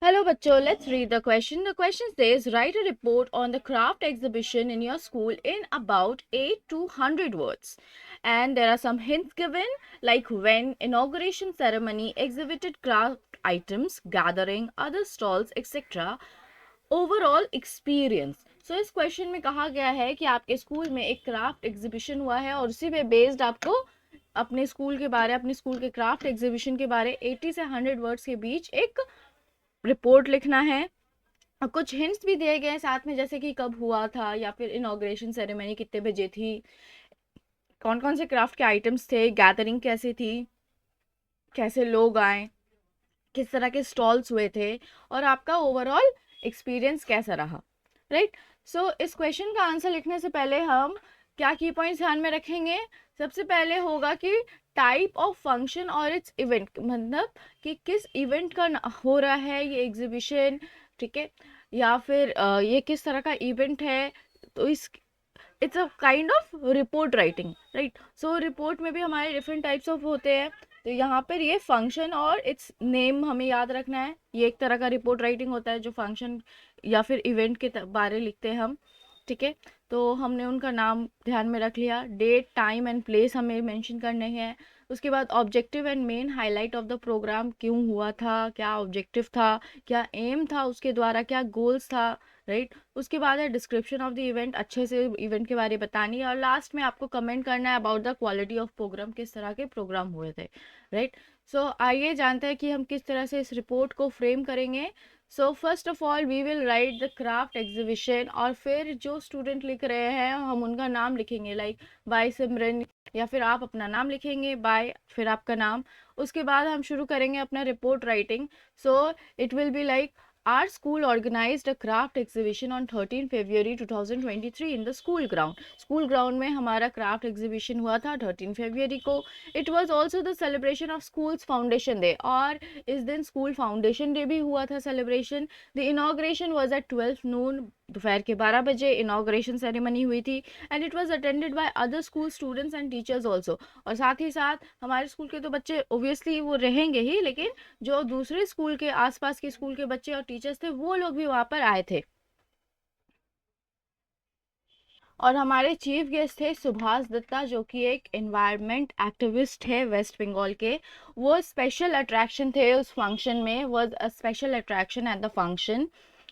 Hello, bachcho. Let's read the question. The question says, write a report on the craft exhibition in your school in about 8 to 100 words. And there are some hints given, like when, inauguration ceremony, exhibited craft items, gathering, other stalls, etc. Overall experience. So इस question में कहा गया है कि आपके school में एक craft exhibition हुआ है और उसी पे बेस्ड आपको अपने स्कूल के बारे, अपने स्कूल के क्राफ्ट एग्जीबिशन के बारे 80 से 100 वर्ड्स के बीच एक रिपोर्ट लिखना है। और कुछ हिंट्स भी दिए गए हैं साथ में, जैसे कि कब हुआ था या फिर इनॉग्रेशन सेरेमनी कितने बजे थी, कौन कौन से क्राफ्ट के आइटम्स थे, गैदरिंग कैसी थी, कैसे लोग आए, किस तरह के स्टॉल्स हुए थे और आपका ओवरऑल एक्सपीरियंस कैसा रहा। राइट। सो इस क्वेश्चन का आंसर लिखने से पहले हम क्या की पॉइंट्स ध्यान में रखेंगे। सबसे पहले होगा कि टाइप ऑफ फंक्शन और इट्स इवेंट, मतलब कि किस इवेंट का हो रहा है ये एग्जीबिशन, ठीक है, या फिर ये किस तरह का इवेंट है। तो इस it's a kind of report writing, right. So report में भी हमारे डिफरेंट टाइप्स ऑफ होते हैं। तो यहाँ पर ये फंक्शन और इट्स नेम हमें याद रखना है। ये एक तरह का रिपोर्ट राइटिंग होता है जो फंक्शन या फिर इवेंट के बारे लिखते हैं हम, ठीक है। तो हमने उनका नाम ध्यान में रख लिया, डेट, टाइम एंड प्लेस हमें मेंशन करने हैं। उसके बाद objective and main highlight of the programme, क्यों हुआ था, क्या ऑब्जेक्टिव था, क्या एम था उसके द्वारा, क्या गोल्स था, राइट। उसके बाद है डिस्क्रिप्शन ऑफ द इवेंट, अच्छे से इवेंट के बारे में बतानी है। और लास्ट में आपको कमेंट करना है about the quality of programme, किस तरह के प्रोग्राम हुए थे, राइट। सो आइए जानते हैं कि हम किस तरह से इस रिपोर्ट को फ्रेम करेंगे। So first of all we will write the craft exhibition, और फिर जो स्टूडेंट लिख रहे हैं हम उनका नाम लिखेंगे, लाइक बाय सिमरन, या फिर आप अपना नाम लिखेंगे, बाय फिर आपका नाम। उसके बाद हम शुरू करेंगे अपना report writing. So it will be like, our school organized a craft exhibition on 13 February 2023 in the school ground. School ground में हमारा craft exhibition हुआ था 13 February को. It was also the celebration of school's foundation day, और इस दिन school foundation day भी हुआ था celebration. The inauguration was at 12 noon, दोपहर के 12 बजे इनाग्रेशन सेरेमनी हुई थी। And it was attended by other school students and teachers also, और साथ ही साथ हमारे स्कूल के तो बच्चे ओब्वियसली वो रहेंगे ही, लेकिन जो दूसरे स्कूल के आसपास के स्कूल के बच्चे और टीचर्स थे वो लोग भी वहाँ पर आए थे। और हमारे चीफ गेस्ट थे सुभाष दत्ता, जो कि एक एनवायरनमेंट एक्टिविस्ट है वेस्ट बंगाल के। वो स्पेशल अट्रैक्शन थे उस फंक्शन में, was a special attraction at the function.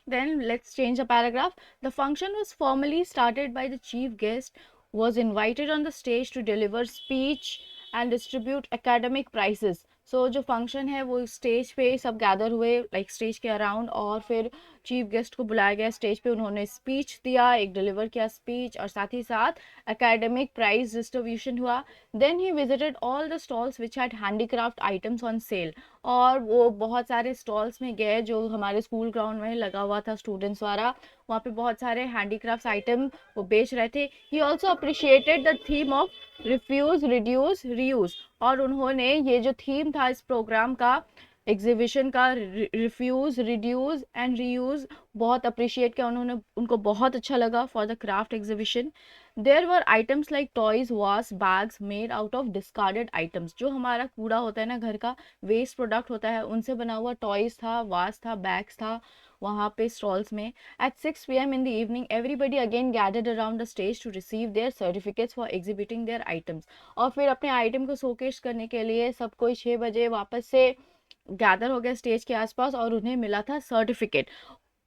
Then let's change the paragraph. The function was formally started by the chief guest, was invited on the stage to deliver speech and distribute academic prizes. So जो function है वो stage पे सब gather हुए, like stage के around, और फिर chief guest को बुलाया गया स्टेज पे, उन्होंने स्पीच दिया, एक डिलीवर किया स्पीच, और साथ ही साथ एकेडमिक प्राइज डिस्ट्रीब्यूशन हुआ। Then he visited all the stalls which had handicraft items on sale, और वो बहुत सारे स्टॉल्स में गए जो हमारे स्कूल ग्राउंड में लगा हुआ था स्टूडेंट्स द्वारा। वहाँ पे बहुत सारे हैंडीक्राफ्ट आइटम वो बेच रहे थे। He also appreciated the theme of refuse, reduce, reuse, और उन्होंने ये जो थीम था इस प्रोग्राम का, एग्जीबिशन का, रिफ्यूज, रिड्यूस एंड रीयूज, बहुत अप्रिशिएट किया उन्होंने, उनको बहुत अच्छा लगा for the craft exhibition. There were items like toys, vase, bags made out of discarded items, जो हमारा कूड़ा होता है ना घर का, वेस्ट प्रोडक्ट होता है, उनसे बना हुआ टॉयज था, वास था, बैग्स था वहाँ पे स्टॉल्स में। At 6 PM in the evening everybody again gathered around the stage to receive their certificates for exhibiting their items, और फिर अपने आइटम को शोकेस करने के लिए सब कोई 6 बजे वापस से गैदर हो गया स्टेज के आसपास, और उन्हें मिला था सर्टिफिकेट,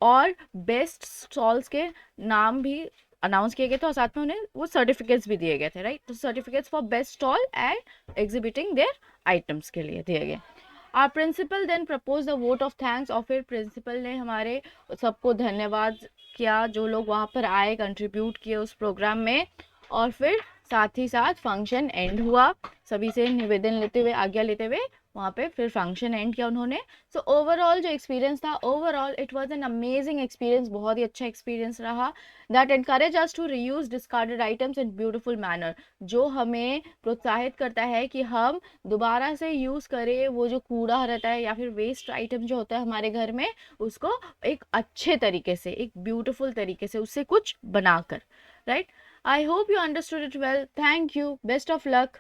और बेस्ट स्टॉल्स के नाम भी अनाउंस किए गए थे, और साथ में उन्हें वो सर्टिफिकेट्स भी दिए गए थे, राइट। तो certificates for best stall and exhibiting their items के लिए दिए गए। Our principal then propose the vote of thanks, और फिर प्रिंसिपल ने हमारे सबको धन्यवाद किया जो लोग वहाँ पर आए, कंट्रीब्यूट किए उस प्रोग्राम में। और फिर साथ ही साथ फंक्शन एंड हुआ, सभी से निवेदन लेते हुए, आज्ञा लेते हुए वहाँ पे फिर फंक्शन एंड किया उन्होंने। सो ओवरऑल जो एक्सपीरियंस था, overall it was an amazing experience, बहुत ही अच्छा एक्सपीरियंस रहा। That encourage us to reuse discarded items in beautiful manner, जो हमें प्रोत्साहित करता है कि हम दोबारा से यूज़ करें वो जो कूड़ा रहता है या फिर वेस्ट आइटम जो होता है हमारे घर में, उसको एक अच्छे तरीके से, एक ब्यूटीफुल तरीके से उससे कुछ बनाकर, right. I hope you understood it well. Thank you. Best of luck.